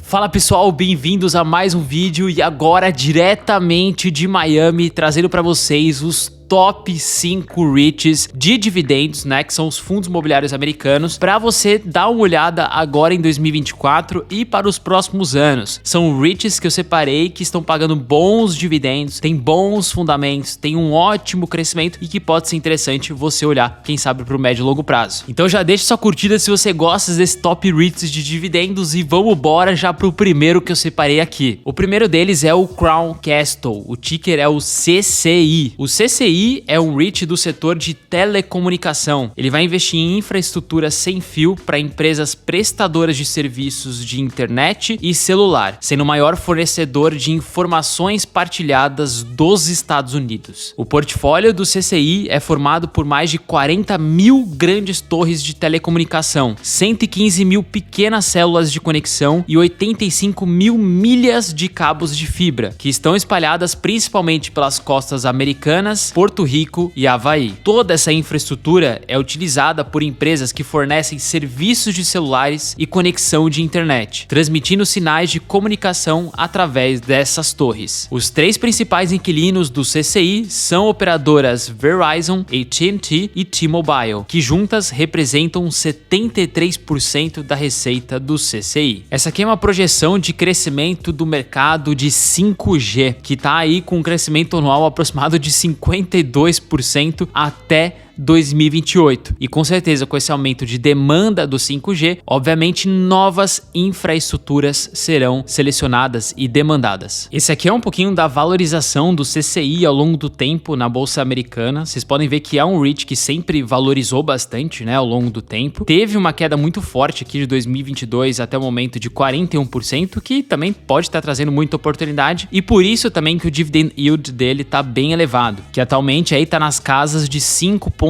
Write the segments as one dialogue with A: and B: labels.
A: Fala pessoal, bem-vindos a mais um vídeo e agora diretamente de Miami, trazendo para vocês os top 5 REITs de dividendos, né, que são os fundos imobiliários americanos, para você dar uma olhada agora em 2024 e para os próximos anos. São REITs que eu separei que estão pagando bons dividendos, tem bons fundamentos, tem um ótimo crescimento e que pode ser interessante você olhar, quem sabe, para o médio e longo prazo. Então já deixa sua curtida se você gosta desse top REITs de dividendos e vamos embora já pro primeiro que eu separei aqui. O primeiro deles é o Crown Castle, o ticker é o CCI. O CCI é um REIT do setor de telecomunicação. Ele vai investir em infraestrutura sem fio para empresas prestadoras de serviços de internet e celular, sendo o maior fornecedor de informações partilhadas dos Estados Unidos. O portfólio do CCI é formado por mais de 40 mil grandes torres de telecomunicação, 115 mil pequenas células de conexão e 85 mil milhas de cabos de fibra, que estão espalhadas principalmente pelas costas americanas, Porto Rico e Havaí. Toda essa infraestrutura é utilizada por empresas que fornecem serviços de celulares e conexão de internet, transmitindo sinais de comunicação através dessas torres. Os três principais inquilinos do CCI são operadoras Verizon, AT&T e T-Mobile, que juntas representam 73% da receita do CCI. Essa aqui é uma projeção de crescimento do mercado de 5G, que está aí com um crescimento anual aproximado de 52% até 2028. E com certeza, com esse aumento de demanda do 5G, obviamente novas infraestruturas serão selecionadas e demandadas. Esse aqui é um pouquinho da valorização do CCI ao longo do tempo na bolsa americana. Vocês podem ver que é um REIT que sempre valorizou bastante, né, ao longo do tempo. Teve uma queda muito forte aqui de 2022 até o momento de 41%, que também pode estar trazendo muita oportunidade, e por isso também que o dividend yield dele está bem elevado, que atualmente aí está nas casas de 5,8%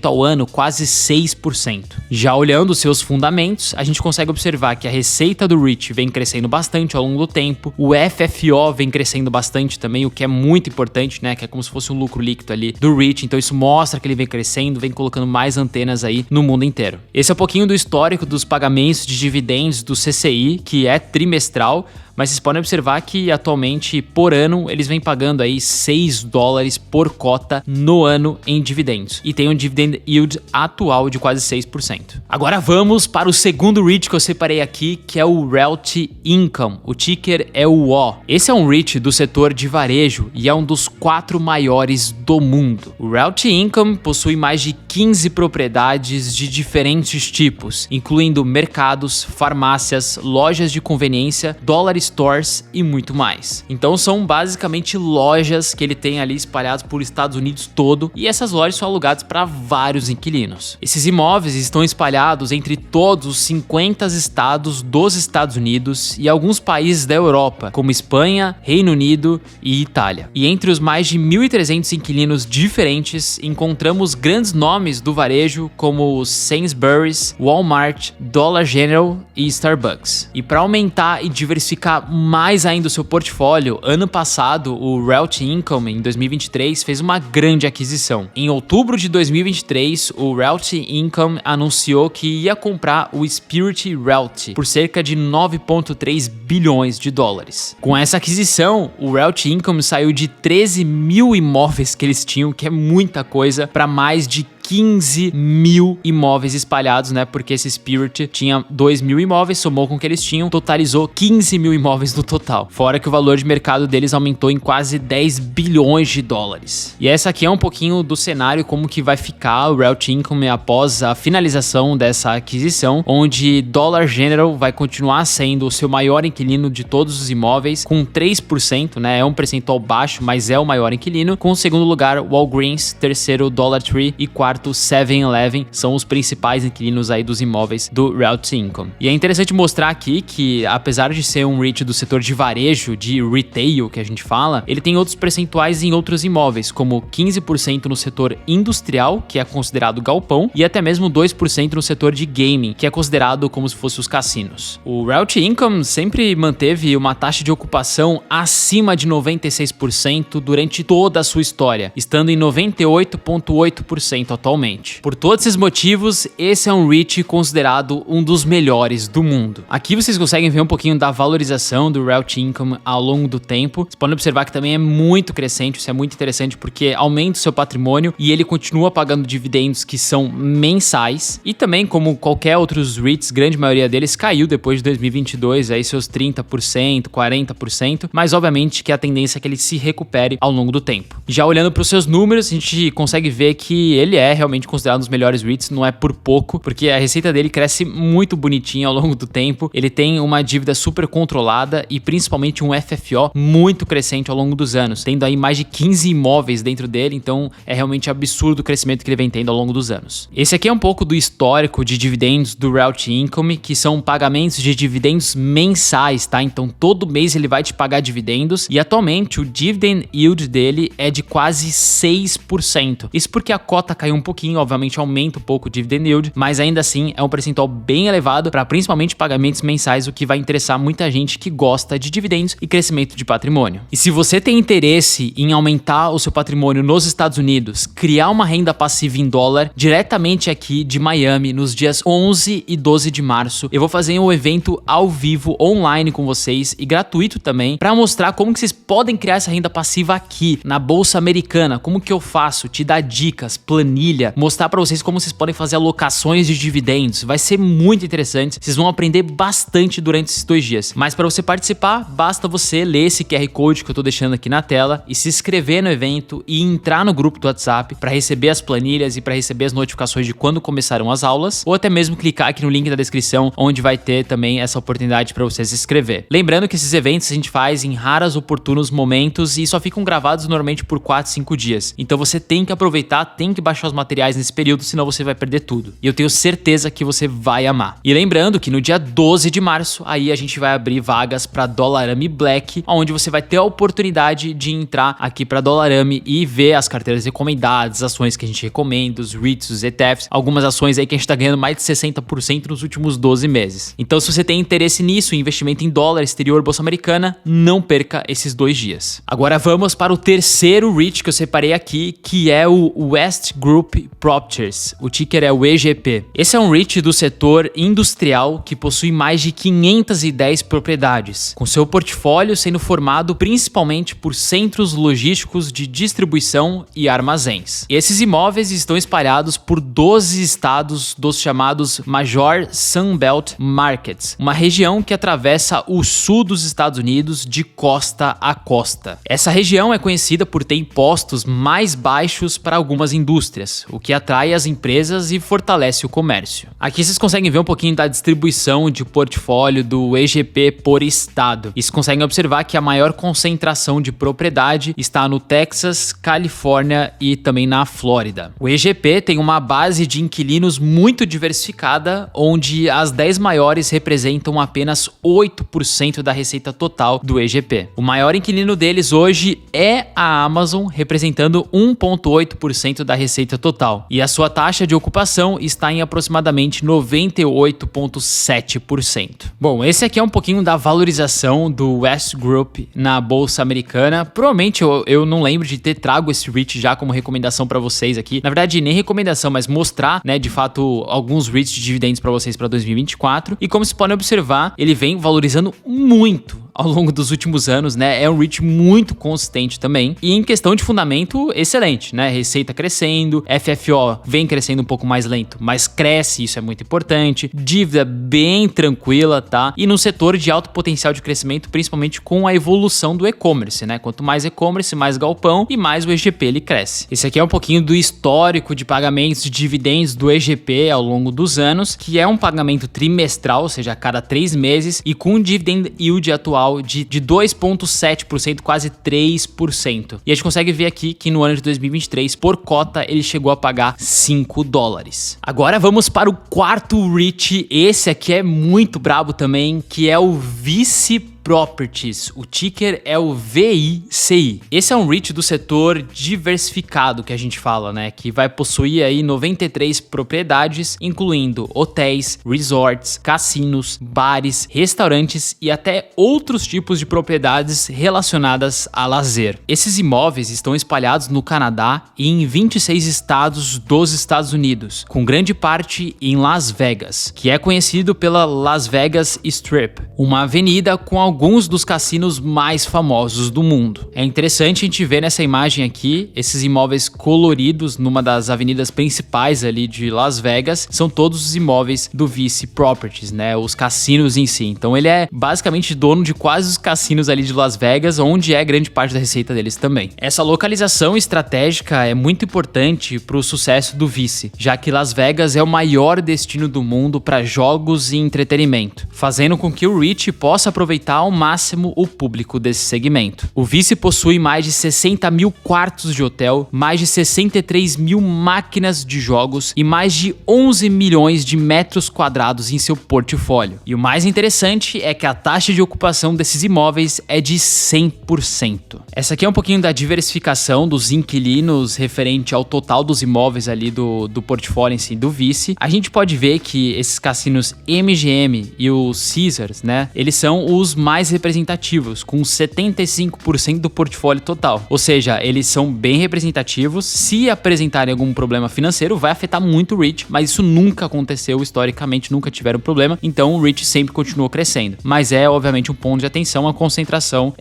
A: ao ano, quase 6%. Já olhando os seus fundamentos, a gente consegue observar que a receita do REIT vem crescendo bastante ao longo do tempo, o FFO vem crescendo bastante também, o que é muito importante, né, que é como se fosse um lucro líquido ali do REIT, então isso mostra que ele vem crescendo, vem colocando mais antenas aí no mundo inteiro. Esse é um pouquinho do histórico dos pagamentos de dividendos do CCI, que é trimestral, mas vocês podem observar que atualmente, por ano, eles vêm pagando aí $6 por cota no ano em dividendos. E tem um dividend yield atual de quase 6%. Agora vamos para o segundo REIT que eu separei aqui, que é o Realty Income. O ticker é o O. Esse é um REIT do setor de varejo e é um dos 4 maiores do mundo. O Realty Income possui mais de 15 propriedades de diferentes tipos, incluindo mercados, farmácias, lojas de conveniência, dollar stores e muito mais. Então são basicamente lojas que ele tem ali espalhadas por Estados Unidos todo, e essas lojas são alugadas para vários inquilinos. Esses imóveis estão espalhados entre todos os 50 estados dos Estados Unidos e alguns países da Europa, como Espanha, Reino Unido e Itália. E entre os mais de 1.300 inquilinos diferentes, encontramos grandes nomes do varejo como Sainsbury's, Walmart, Dollar General e Starbucks. E para aumentar e diversificar mais ainda o seu portfólio, ano passado o Realty Income, em 2023, fez uma grande aquisição. Em outubro de 2023, o Realty Income anunciou que ia comprar o Spirit Realty por cerca de 9,3 bilhões de dólares. Com essa aquisição, o Realty Income saiu de 13 mil imóveis que eles tinham, que é muita coisa, para mais de 15 mil imóveis espalhados, né? Porque esse Spirit tinha 2 mil imóveis, somou com o que eles tinham, totalizou 15 mil imóveis no total. Fora que o valor de mercado deles aumentou em quase 10 bilhões de dólares. E essa aqui é um pouquinho do cenário como que vai ficar o Realty Income após a finalização dessa aquisição, onde Dollar General vai continuar sendo o seu maior inquilino de todos os imóveis, com 3%, né? É um percentual baixo, mas é o maior inquilino. Com o segundo lugar, Walgreens, terceiro Dollar Tree e quarto 7-Eleven são os principais inquilinos aí dos imóveis do Realty Income. E é interessante mostrar aqui que, apesar de ser um REIT do setor de varejo, de retail que a gente fala, ele tem outros percentuais em outros imóveis, como 15% no setor industrial, que é considerado galpão, e até mesmo 2% no setor de gaming, que é considerado como se fosse os cassinos. O Realty Income sempre manteve uma taxa de ocupação acima de 96% durante toda a sua história, estando em 98,8% atualmente. Por todos esses motivos, esse é um REIT considerado um dos melhores do mundo. Aqui vocês conseguem ver um pouquinho da valorização do Realty Income ao longo do tempo. Vocês podem observar que também é muito crescente, isso é muito interessante porque aumenta o seu patrimônio e ele continua pagando dividendos que são mensais. E também, como qualquer outros REITs, grande maioria deles caiu depois de 2022, aí seus 30%, 40%, mas obviamente que a tendência é que ele se recupere ao longo do tempo. Já olhando para os seus números, a gente consegue ver que ele é realmente considerado um dos melhores REITs, não é por pouco, porque a receita dele cresce muito bonitinho ao longo do tempo. Ele tem uma dívida super controlada e principalmente um FFO muito crescente ao longo dos anos, tendo aí mais de 15 imóveis dentro dele, então é realmente absurdo o crescimento que ele vem tendo ao longo dos anos. Esse aqui é um pouco do histórico de dividendos do Realty Income, que são pagamentos de dividendos mensais, tá? Então todo mês ele vai te pagar dividendos e atualmente o dividend yield dele é de quase 6%. Isso porque a cota caiu um pouquinho, obviamente aumenta um pouco o dividend yield, mas ainda assim é um percentual bem elevado para principalmente pagamentos mensais, o que vai interessar muita gente que gosta de dividendos e crescimento de patrimônio. E se você tem interesse em aumentar o seu patrimônio nos Estados Unidos, criar uma renda passiva em dólar diretamente aqui de Miami nos dias 11 e 12 de março, eu vou fazer um evento ao vivo online com vocês e gratuito também para mostrar como que vocês podem criar essa renda passiva aqui na Bolsa Americana, como que eu faço, te dar dicas, planilha, mostrar para vocês como vocês podem fazer alocações de dividendos. Vai ser muito interessante, vocês vão aprender bastante durante esses 2 dias. Mas para você participar, basta você ler esse QR Code que eu tô deixando aqui na tela e se inscrever no evento e entrar no grupo do WhatsApp para receber as planilhas e para receber as notificações de quando começarão as aulas, ou até mesmo clicar aqui no link da descrição, onde vai ter também essa oportunidade para você se inscrever. Lembrando que esses eventos a gente faz em raros oportunos momentos e só ficam gravados normalmente por 4, 5 dias. Então você tem que aproveitar, tem que baixar os materiais nesse período, senão você vai perder tudo. E eu tenho certeza que você vai amar. E lembrando que no dia 12 de março, aí a gente vai abrir vagas para Dollarami Black, onde você vai ter a oportunidade de entrar aqui para Dollarami e ver as carteiras recomendadas, ações que a gente recomenda, os REITs, os ETFs, algumas ações aí que a gente tá ganhando mais de 60% nos últimos 12 meses. Então se você tem interesse nisso, investimento em dólar, exterior, bolsa americana, não perca esses 2 dias. Agora vamos para o terceiro REIT que eu separei aqui, que é o West Group Properties. O ticker é o EGP. Esse é um REIT do setor industrial que possui mais de 510 propriedades, com seu portfólio sendo formado principalmente por centros logísticos de distribuição e armazéns. E esses imóveis estão espalhados por 12 estados dos chamados Major Sunbelt Markets, uma região que atravessa o sul dos Estados Unidos de costa a costa. Essa região é conhecida por ter impostos mais baixos para algumas indústrias, o que atrai as empresas e fortalece o comércio. Aqui vocês conseguem ver um pouquinho da distribuição de portfólio do EGP por estado. E vocês conseguem observar que a maior concentração de propriedade está no Texas, Califórnia e também na Flórida. O EGP tem uma base de inquilinos muito diversificada, onde as 10 maiores representam apenas 8% da receita total do EGP. O maior inquilino deles hoje é a Amazon, representando 1,8% da receita total. E a sua taxa de ocupação está em aproximadamente 98,7%. Bom, esse aqui é um pouquinho da valorização do West Group na Bolsa Americana. Provavelmente eu não lembro de ter trago esse REIT já como recomendação para vocês aqui. Na verdade, nem recomendação, mas mostrar, né, de fato, alguns REITs de dividendos para vocês para 2024. E como vocês podem observar, ele vem valorizando muito ao longo dos últimos anos, né? É um REIT muito consistente também. E em questão de fundamento, excelente, né? Receita crescendo, FFO vem crescendo um pouco mais lento, mas cresce, isso é muito importante. Dívida bem tranquila, tá? E num setor de alto potencial de crescimento, principalmente com a evolução do e-commerce, né? Quanto mais e-commerce, mais galpão e mais o EGP ele cresce. Esse aqui é um pouquinho do histórico de pagamentos de dividendos do EGP ao longo dos anos, que é um pagamento trimestral, ou seja, a cada 3 meses, e com um dividend yield atual de 2,7%, quase 3%. E a gente consegue ver aqui que no ano de 2023, por cota, ele chegou a pagar $5. Agora vamos para o quarto REIT. Esse aqui é muito brabo também, que é o Vice Properties. O ticker é o VICI. Esse é um REIT do setor diversificado que a gente fala, né? Que vai possuir aí 93 propriedades, incluindo hotéis, resorts, cassinos, bares, restaurantes e até outros tipos de propriedades relacionadas a lazer. Esses imóveis estão espalhados no Canadá e em 26 estados dos Estados Unidos, com grande parte em Las Vegas, que é conhecido pela Las Vegas Strip, uma avenida com alguns dos cassinos mais famosos do mundo. É interessante a gente ver nessa imagem aqui, esses imóveis coloridos numa das avenidas principais ali de Las Vegas, são todos os imóveis do VICI Properties, né, os cassinos em si. Então ele é basicamente dono de quase os cassinos ali de Las Vegas, onde é grande parte da receita deles também. Essa localização estratégica é muito importante para o sucesso do VICI, já que Las Vegas é o maior destino do mundo para jogos e entretenimento, fazendo com que o REIT possa aproveitar ao máximo o público desse segmento. O VICI possui mais de 60 mil quartos de hotel, mais de 63 mil máquinas de jogos e mais de 11 milhões de metros quadrados em seu portfólio. E o mais interessante é que a taxa de ocupação desses imóveis é de 100%. Essa aqui é um pouquinho da diversificação dos inquilinos referente ao total dos imóveis ali do portfólio em si do VICI. A gente pode ver que esses cassinos MGM e o Caesars, né, eles são os mais representativos, com 75% do portfólio total. Ou seja, eles são bem representativos. Se apresentarem algum problema financeiro, vai afetar muito o REIT, mas isso nunca aconteceu historicamente, nunca tiveram problema, então o REIT sempre continuou crescendo. Mas é, obviamente, um ponto de atenção a concentração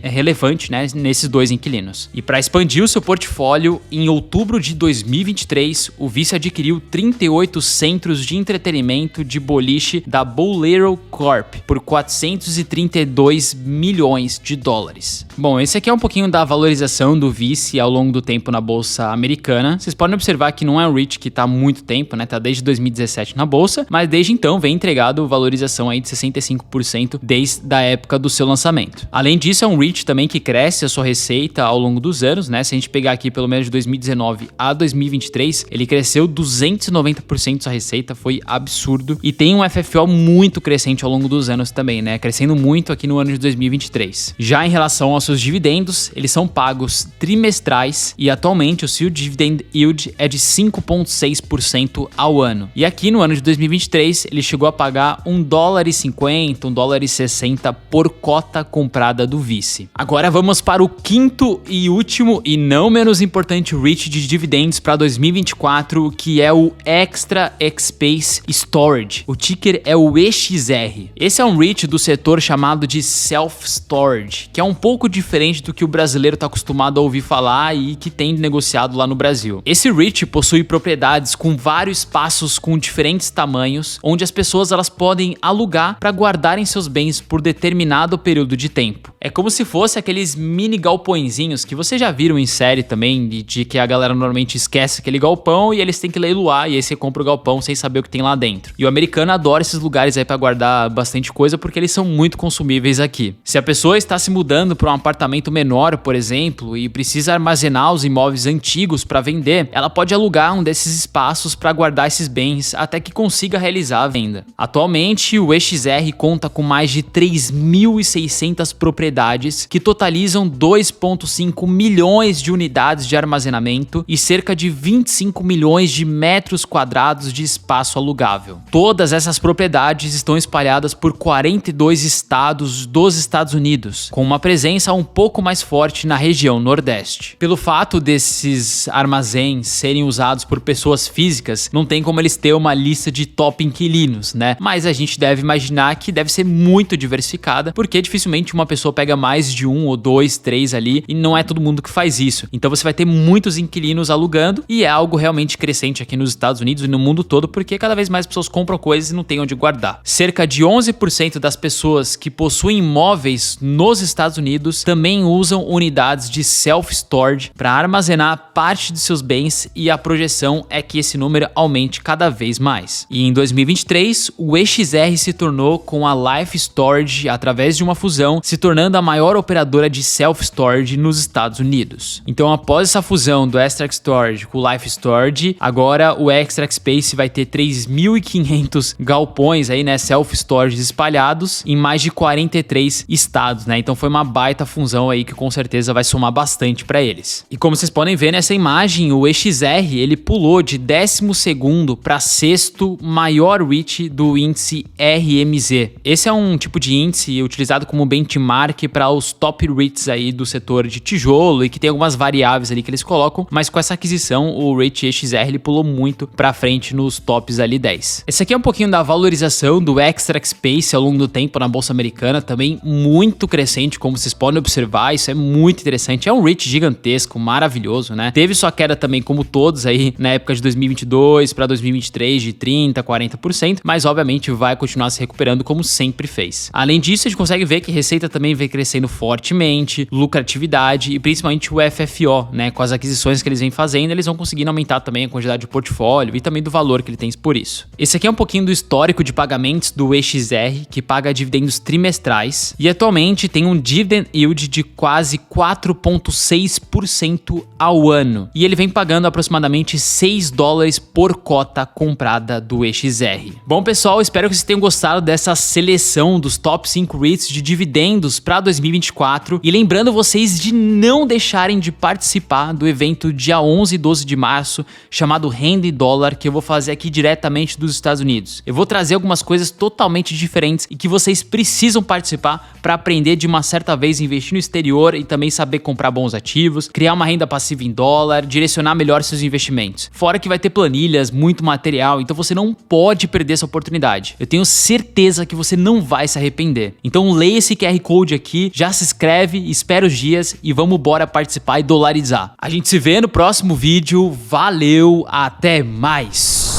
A: relevante, né, nesses dois inquilinos. E para expandir o seu portfólio, em outubro de 2023, o VICI adquiriu 38 centros de entretenimento de boliche da Bowlero Corp por 432 milhões de dólares. Bom, esse aqui é um pouquinho da valorização do VICI ao longo do tempo na bolsa americana. Vocês podem observar que não é um REIT que está há muito tempo, né? Tá desde 2017 na bolsa, mas desde então vem entregado valorização aí de 65% desde a época do seu lançamento. Além disso, é um REIT também que cresce a sua receita ao longo dos anos, né? Se a gente pegar aqui pelo menos de 2019 a 2023, ele cresceu 290% sua receita, foi absurdo. E tem um FFO muito crescente ao longo dos anos também, né? Crescendo muito aqui no ano de 2023. Já em relação aos seus dividendos, eles são pagos trimestrais e atualmente o seu dividend yield é de 5,6% ao ano. E aqui no ano de 2023, ele chegou a pagar $1,50, $1,60 por cota comprada do VICI. Agora vamos para o quinto e último e não menos importante REIT de dividendos para 2024, que é o Extra Space Storage. O ticker é o EXR. Esse é um REIT do setor chamado de Self-Storage, que é um pouco diferente do que o brasileiro está acostumado a ouvir falar e que tem negociado lá no Brasil. Esse REIT possui propriedades com vários espaços com diferentes tamanhos, onde as pessoas elas podem alugar para guardarem seus bens por determinado período de tempo. É como se fosse aqueles mini galpõezinhos que vocês já viram em série também, de que a galera normalmente esquece aquele galpão e eles têm que leiloar, e aí você compra o galpão sem saber o que tem lá dentro. E o americano adora esses lugares aí para guardar bastante coisa porque eles são muito consumíveis aqui. Se a pessoa está se mudando para um apartamento menor, por exemplo, e precisa armazenar os imóveis antigos para vender, ela pode alugar um desses espaços para guardar esses bens até que consiga realizar a venda. Atualmente, o EXR conta com mais de 3.600 propriedades que totalizam 2,5 milhões de unidades de armazenamento e cerca de 25 milhões de metros quadrados de espaço alugável. Todas essas propriedades estão espalhadas por 42 estados dos Estados Unidos, com uma presença um pouco mais forte na região Nordeste. Pelo fato desses armazéns serem usados por pessoas físicas, não tem como eles ter uma lista de top inquilinos, né? Mas a gente deve imaginar que deve ser muito diversificada, porque dificilmente uma pessoa pega mais de um ou dois, três ali, e não é todo mundo que faz isso. Então você vai ter muitos inquilinos alugando, e é algo realmente crescente aqui nos Estados Unidos e no mundo todo, porque cada vez mais pessoas compram coisas e não tem onde guardar. Cerca de 11% das pessoas que possuem imóveis nos Estados Unidos também usam unidades de self-storage para armazenar parte de seus bens, e a projeção é que esse número aumente cada vez mais. E em 2023, o EXR se tornou com a Life Storage através de uma fusão, se tornando a maior operadora de self-storage nos Estados Unidos. Então, após essa fusão do Extra Storage com o Life Storage, agora o Extra Space vai ter 3.500 galpões aí, né, self-storage espalhados em mais de 43 estados, né? Então foi uma baita fusão aí que com certeza vai somar bastante para eles. E como vocês podem ver nessa imagem, o EXR ele pulou de 12º para 6º maior REIT do índice RMZ. Esse é um tipo de índice utilizado como benchmark para os top REITs aí do setor de tijolo e que tem algumas variáveis ali que eles colocam, mas com essa aquisição o REIT EXR ele pulou muito para frente nos tops ali 10. Esse aqui é um pouquinho da valorização do Extra Space ao longo do tempo na bolsa americana, também muito crescente, como vocês podem observar, isso é muito interessante, é um REIT gigantesco, maravilhoso, né? Teve sua queda também, como todos aí, na época de 2022 para 2023 de 30%, 40%, mas obviamente vai continuar se recuperando como sempre fez. Além disso, a gente consegue ver que a receita também vem crescendo fortemente, lucratividade e principalmente o FFO, né? Com as aquisições que eles vêm fazendo, eles vão conseguindo aumentar também a quantidade de portfólio e também do valor que ele tem por isso. Esse aqui é um pouquinho do histórico de pagamentos do EXR, que paga dividendos trimestrais e atualmente tem um dividend yield de quase 4,6% ao ano. E ele vem pagando aproximadamente $6 por cota comprada do EXR. Bom, pessoal, espero que vocês tenham gostado dessa seleção dos top 5 REITs de dividendos para 2024 e lembrando vocês de não deixarem de participar do evento dia 11 e 12 de março chamado Renda em Dólar, que eu vou fazer aqui diretamente dos Estados Unidos. Eu vou trazer algumas coisas totalmente diferentes e que vocês precisam participar para aprender de uma certa vez a investir no exterior e também saber comprar bons ativos, criar uma renda passiva em dólar, direcionar melhor seus investimentos. Fora que vai ter planilhas, muito material, então você não pode perder essa oportunidade. Eu tenho certeza que você não vai se arrepender. Então leia esse QR Code aqui, já se inscreve, espera os dias e vamos embora participar e dolarizar. A gente se vê no próximo vídeo. Valeu, até mais!